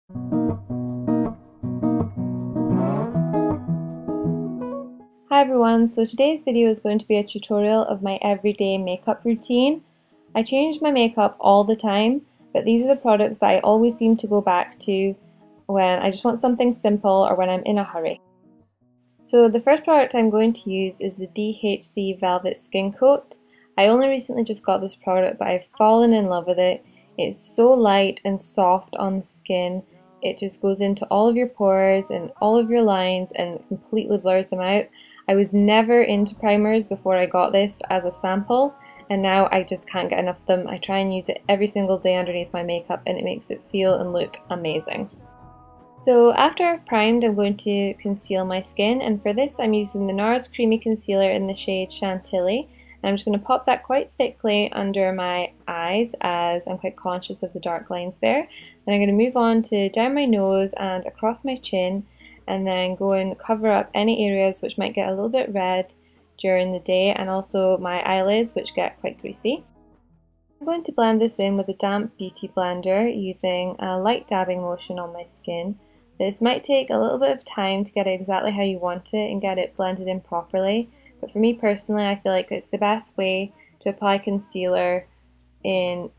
Hi everyone, so today's video is going to be a tutorial of my everyday makeup routine. I change my makeup all the time, but these are the products that I always seem to go back to when I just want something simple or when I'm in a hurry. So the first product I'm going to use is the DHC Velvet Skin Coat. I only recently just got this product, but I've fallen in love with it. It's so light and soft on the skin. It just goes into all of your pores and all of your lines and completely blurs them out. I was never into primers before I got this as a sample, and now I just can't get enough of them. I try and use it every single day underneath my makeup and it makes it feel and look amazing. So after I've primed, I'm going to conceal my skin, and for this I'm using the NARS Creamy Concealer in the shade Chantilly. And I'm just going to pop that quite thickly under my eyes as I'm quite conscious of the dark lines there. Then I'm going to move on to down my nose and across my chin, and then go and cover up any areas which might get a little bit red during the day, and also my eyelids, which get quite greasy. I'm going to blend this in with a damp beauty blender using a light dabbing motion on my skin. This might take a little bit of time to get it exactly how you want it and get it blended in properly, but for me personally I feel like it's the best way to apply concealer in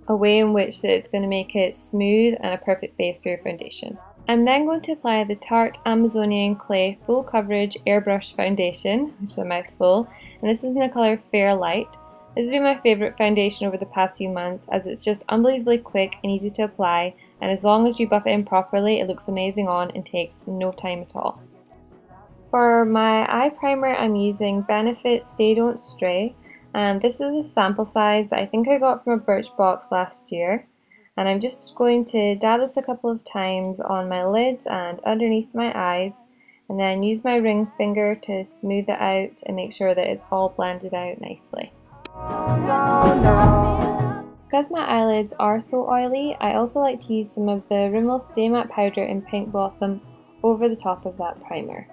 a way in which it's going to make it smooth and a perfect base for your foundation. I'm then going to apply the Tarte Amazonian Clay Full Coverage Airbrush Foundation, which is a mouthful, and this is in the colour Fair Light. This has been my favourite foundation over the past few months as it's just unbelievably quick and easy to apply, and as long as you buff it in properly, it looks amazing on and takes no time at all. For my eye primer, I'm using Benefit Stay Don't Stray, and this is a sample size that I think I got from a Birchbox last year. And I'm just going to dab this a couple of times on my lids and underneath my eyes, and then use my ring finger to smooth it out and make sure that it's all blended out nicely. Because my eyelids are so oily, I also like to use some of the Rimmel Stay Matte Powder in Pink Blossom over the top of that primer.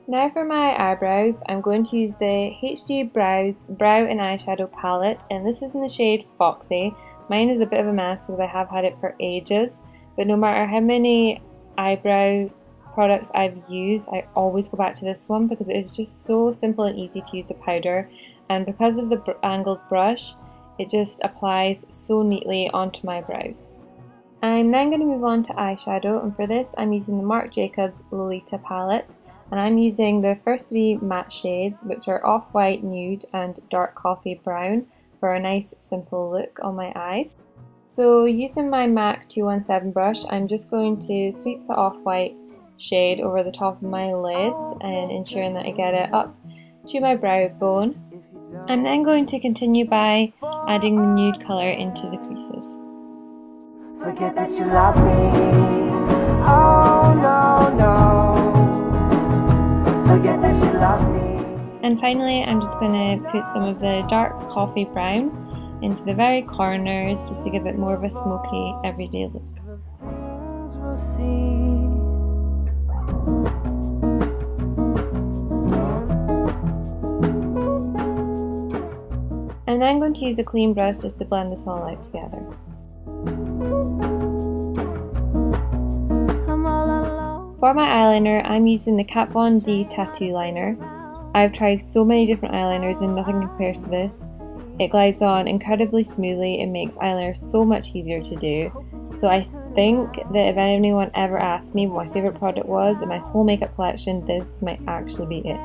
Now for my eyebrows, I'm going to use the HG Brows Brow and Eyeshadow Palette, and this is in the shade Foxy. Mine is a bit of a mess because I have had it for ages, but no matter how many eyebrow products I've used, I always go back to this one because it is just so simple and easy to use a powder, and because of the angled brush, it just applies so neatly onto my brows. I'm then going to move on to eyeshadow, and for this I'm using the Marc Jacobs Lolita palette, and I'm using the first three matte shades, which are Off-White, Nude and Dark Coffee Brown, for a nice simple look on my eyes. So using my MAC 217 brush, I'm just going to sweep the Off-White shade over the top of my lids and ensuring that I get it up to my brow bone. I'm then going to continue by adding the nude colour into the creases. Forget that you love me. Oh no, no. Forget that you love me. And finally, I'm just going to put some of the dark coffee brown into the very corners just to give it more of a smoky, everyday look. I'm then going to use a clean brush just to blend this all out together. For my eyeliner, I'm using the Kat Von D Tattoo Liner. I've tried so many different eyeliners and nothing compares to this. It glides on incredibly smoothly and makes eyeliner so much easier to do. So I think that if anyone ever asked me what my favourite product was in my whole makeup collection, this might actually be it.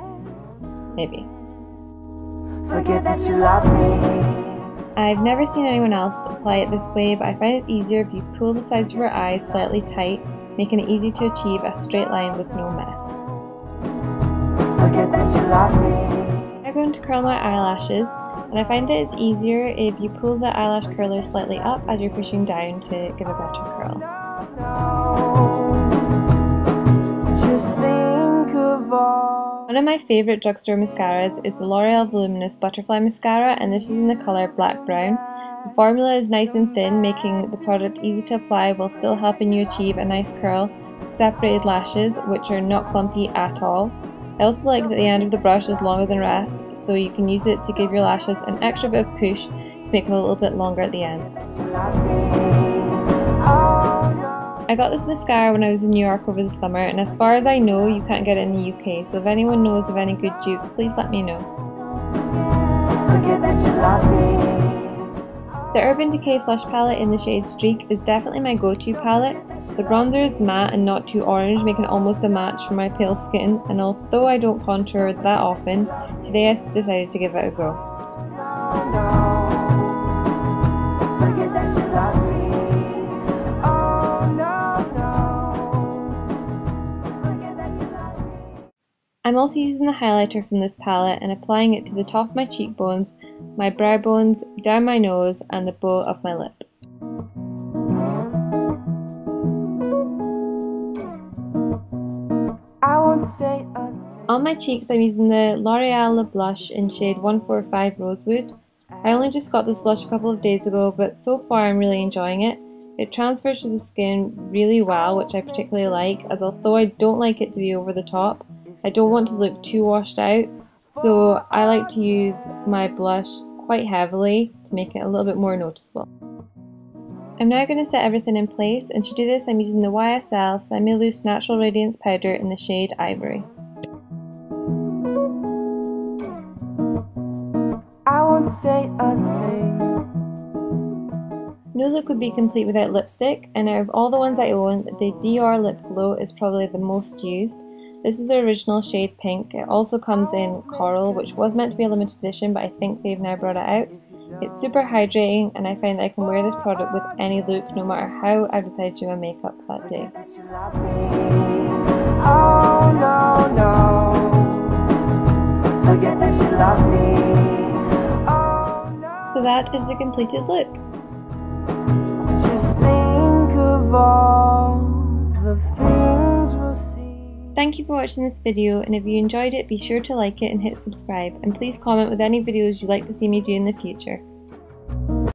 Maybe. Forget that you love me. I've never seen anyone else apply it this way, but I find it's easier if you pull the sides of your eyes slightly tight, making it easy to achieve a straight line with no mess. Forget that you love me. I'm going to curl my eyelashes, and I find that it's easier if you pull the eyelash curler slightly up as you're pushing down to give a better curl. Just think of all. One of my favourite drugstore mascaras is the L'Oreal Voluminous Butterfly Mascara, and this is in the colour Black Brown. The formula is nice and thin, making the product easy to apply while still helping you achieve a nice curl with separated lashes, which are not clumpy at all. I also like that the end of the brush is longer than the rest, so you can use it to give your lashes an extra bit of push to make them a little bit longer at the ends. I got this mascara when I was in New York over the summer, and as far as I know, you can't get it in the UK, so if anyone knows of any good dupes, please let me know. Forget that you love me. The Urban Decay Flush Palette in the shade Streak is definitely my go-to palette. The bronzer is matte and not too orange, making it almost a match for my pale skin, and although I don't contour that often, today I decided to give it a go. Forget that you love me. Oh no, no. Forget that you love me. I'm also using the highlighter from this palette and applying it to the top of my cheekbones, my brow bones, down my nose, and the bow of my lip. I won't say a thing. On my cheeks, I'm using the L'Oreal Lip Blush in shade 145 Rosewood. I only just got this blush a couple of days ago, but so far I'm really enjoying it. It transfers to the skin really well, which I particularly like, as although I don't like it to be over the top, I don't want to look too washed out, so I like to use my blush quite heavily to make it a little bit more noticeable. I'm now going to set everything in place, and to do this I'm using the YSL Semi-Loose Natural Radiance Powder in the shade Ivory. I won't say a thing. No look would be complete without lipstick, and out of all the ones I own, the Dior Lip Glow is probably the most used. This is the original shade Pink. It also comes in Coral, which was meant to be a limited edition, but I think they've now brought it out. It's super hydrating, and I find that I can wear this product with any look, no matter how I've decided to do my makeup that day. That you love me. Oh no, no. Forget that you love me. Oh no. So that is the completed look. Just think of all the things we'll see. Thank you for watching this video, and if you enjoyed it, be sure to like it and hit subscribe, and please comment with any videos you'd like to see me do in the future.